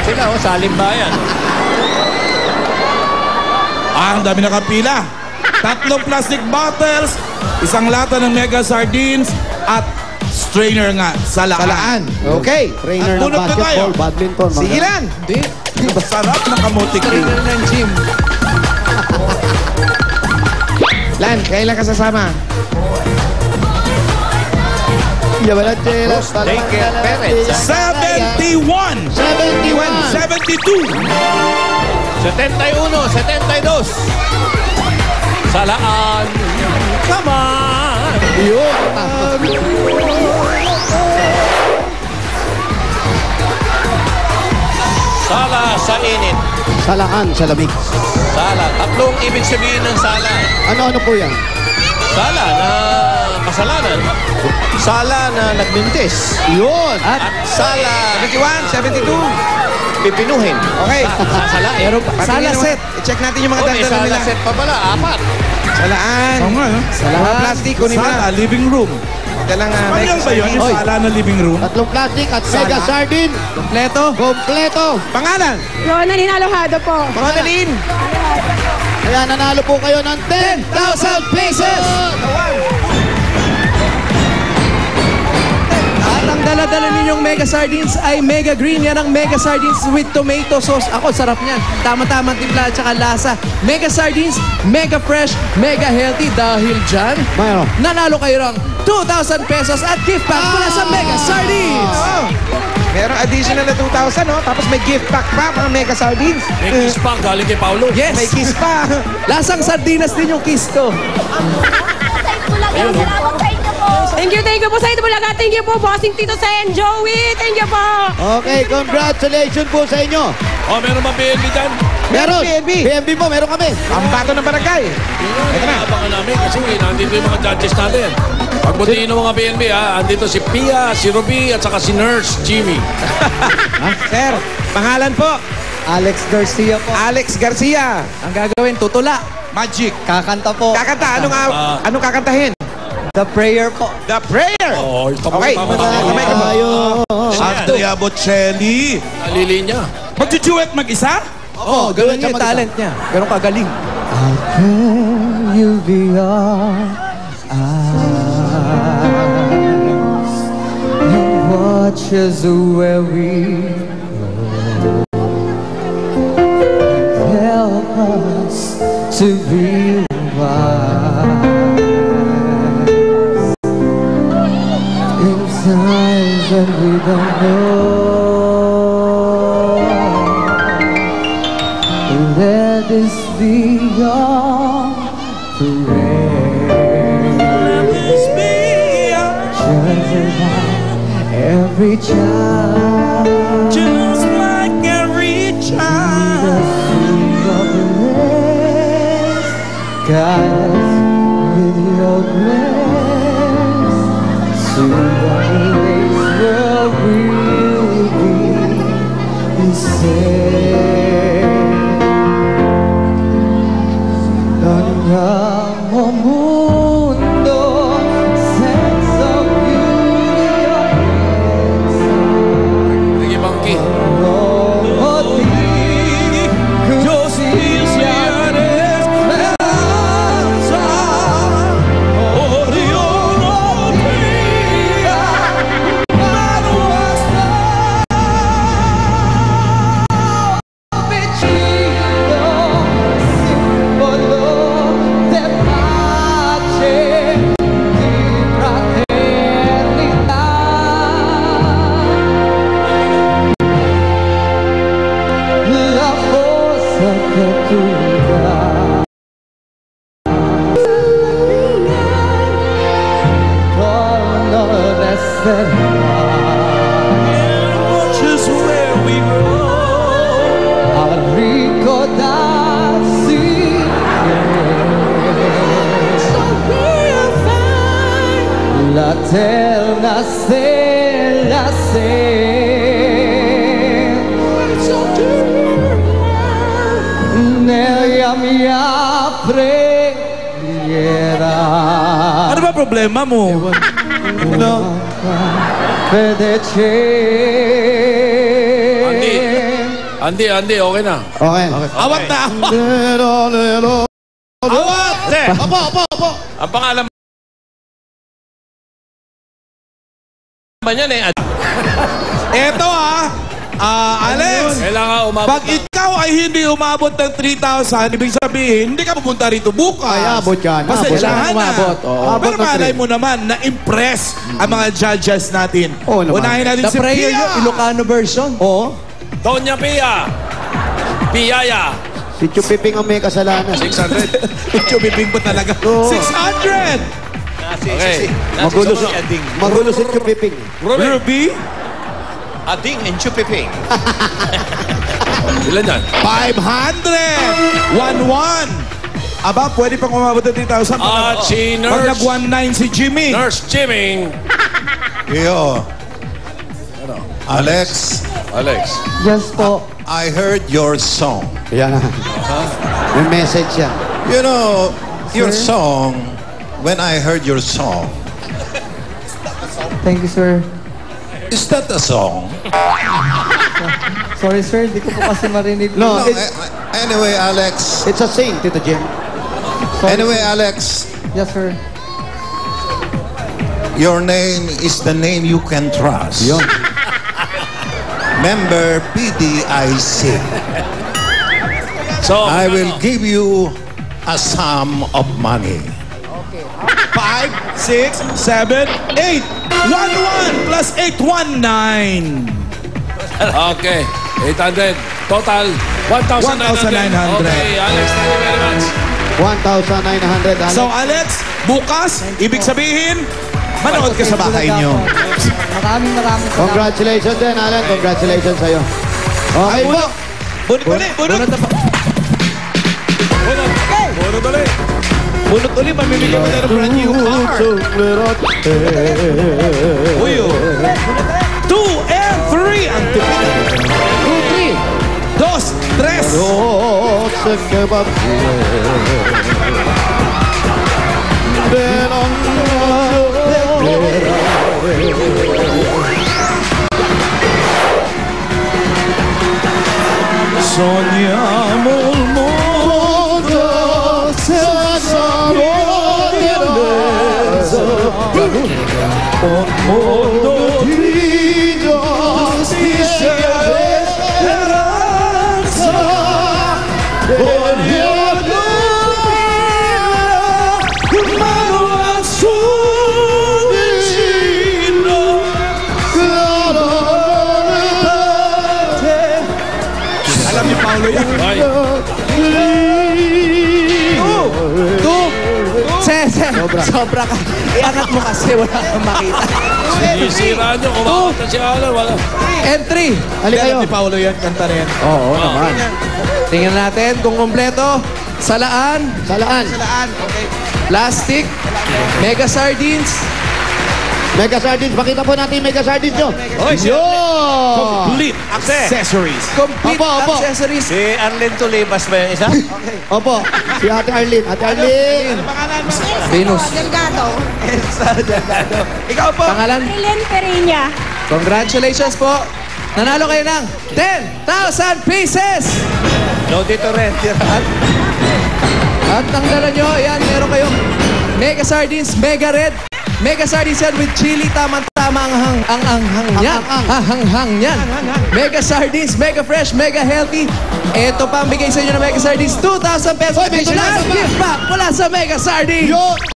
sila, oh, sa Alimbayan. Ang dami nakapila. 3 plastic bottles, 1 lata ng Mega Sardines, at strainer nga, salaan. Okay. Trainer ng basketball, badminton. Sige lang. Hindi. Sarap na kamutik. Trainer ng gym. Lan, kailan ka sasama? Take care, parents. 71. 72. 71, 72. Salaan. Come on. Sala sa init. Salaan sa lamig. Sala. Tatlong ibig sabihin ng sala. Ano po yan? Sala na kasalanan. Sala na nagmintis. Yun. At sala 71, 72. pipinuhin. Okay. Sasalain. Pero Sala set. I-check natin yung mga Oh, may dandalan sala nila. set pa pala. 4. Salaan. Oo nga, no? Mga plastic, kunin mo Sala, na. living room. Dalang Ano yan ba yun? Yung Oy. sala na living room? 3 plastic at Mega Sardine. Kompleto? Kompleto. Pangalan. Ronaldin Alojado po. Ronaldin. Kaya nanalo po kayo ng 10,000 pesos. At ang dala-dala ninyong Mega Sardines ay Mega Green. Yan ang Mega Sardines with tomato sauce. Ako, sarap niyan. Tama-tama timpla at saka lasa. Mega Sardines, Mega Fresh, Mega Healthy. Dahil dyan, Mayroon. nanalo kayo ng 2,000 pesos at gift pack mula sa Mega Sardines. Oh. Merong additional na 2,000, no? Tapos may gift pack pa, mga Mega Sardines. May kiss pa galing kay Paulo. Yes! May kiss pa. Lasang sardinas din yung kiss ko. Thank you po sa ito Bulaga. Thank you po, bossing Tito Sen, Joey. Thank you po. Okay, congratulations po sa inyo. Oh, meron ba PNB dyan? Meron. PNB. PNB po, meron kami. Ang bato ng barangay. Ito na. Abangan namin kasi nandito yung mga judges natin. Pagbutihin ng mga PNB, ha? Andito si Pia, si Ruby, at saka si Nurse Jimmy. Sir, pangalan po. Alex Garcia po. Alex Garcia. Ang gagawin, tutula. Magic. Kakanta po. Kakanta. Anong kakantahin? The prayer po. The prayer. Oo, ito Okay. Kamay ka ba? Andrea Bocelli. Nalilinya. Mag-duet mag-isa? Oo, ganun yung talent niya. Ganun kagaling. You beyond eyes and watches where we go. Help us to be wise in times when we don't know. Let this be your prayer. Let this be Just like every child. just like every child. The seed of grace. Guide us with your grace to a place where we'll be safe. Ang mundo, sense of beauty of Sige, Monkey. Dios Israeles esperanza, Orión brilla, mano hasta vicino, símbolo de pace, di fraternità. La forza che tu dai torna ad essere just where we go. a ricordarsi la terna stella nella mia preghiera. Ano ba problema mo? Fede c'è. Andy, Andy, okay na. Okay. Awat na awat. Awat! Opo. Ang pangalan yan eh. Eto Alex. Kailangan umabot Pag ikaw ay hindi umabot ng 3,000, ibig sabihin, hindi ka pupunta rito bukas. Ay, abot ka na. Pasensyahan Abot. na. Umabot, oo. Pero Abot ng malay 3. mo naman, na-impress ang mga judges natin. Oo naman. Unahin natin The si prayer Pia. nyo, Ilocano version. Oo. Doña Pia. Piyaya. Si Chupiping ang may kasalanan. 600. Chumiping po talaga. 600! Okay. Magulo si Chupiping. Ruby, Ading and Chupiping. Ilan yan? 500! 1-1! Aba, pwede pang umabot ng 3,000. At si Pag Nurse. nag-1-9 si Jimmy. Nurse Jimmy. Yo. Alex, Yes po. I heard your song. Yan. May message yan. You know, your song, when I heard your song, Thank you, sir. is that a song? Sorry, sir. Di ko po kasi marinig. No, No, anyway, Alex. it's a sing, Tito Jim. Sorry, Anyway, sir. Alex, Yes, sir. your name is the name you can trust. Member PDIC. So, I will give you a sum of money. 5, 6, 7, 8. 1-1 plus 8, 1-9. Okay. 800. Total, 1,900. 1,900. Okay, Alex, thank you very much. 1,900, Alex. So Alex, bukas, ibig sabihin, manood ka sa bahay nyo. Maraming salamat. Congratulations din, Alan. Congratulations sa'yo. Okay po. Bunot ulit, bunot. Bunot ulit. Bunot ulit, mamimigay mo na ng brand new car. Uy, 2 and 3 ang tipid. 2, 3. Oh, sa kebab. Soñamos Mundo sa mundo di justicia esperanza. Mano azul destino. Alam ni Paolo yan. Ay, Sobra ka. Iangat mo kasi wala kang makita. sinisira nyo. Kumakanta si Alan. Wala. And 3. Halika kayo. Alam ni Paolo yan, kanta na yan. Oo naman. Tingnan natin kung kompleto. Salaan, Salaan. plastic, mega sardines, Mega Sardines. Pakita po natin yung Mega Sardines nyo. Yun! Complete accessories. complete Opo. accessories. Si Arlen Tulibas ba yung isa? Opo. Si Ate Arlene. Ate Arlene. Venus. Delgado. Ikaw po. Pangalan? Helen Pereña. Congratulations po. Nanalo kayo ng 10,000 pieces. No, dito rin. At ang dala nyo, yan, meron kayong Mega Sardines, Mega Red. Mega Sardines yan with chili, tama-tama ang hanghang yan. Hanghang yan. Mega Sardines, Mega Fresh, Mega Healthy. Ito pa ang bigay sa inyo ng Mega Sardines, 2,000 pesos. Oy, may Additional donate pa. gift back mula sa Mega Sardines. Yo!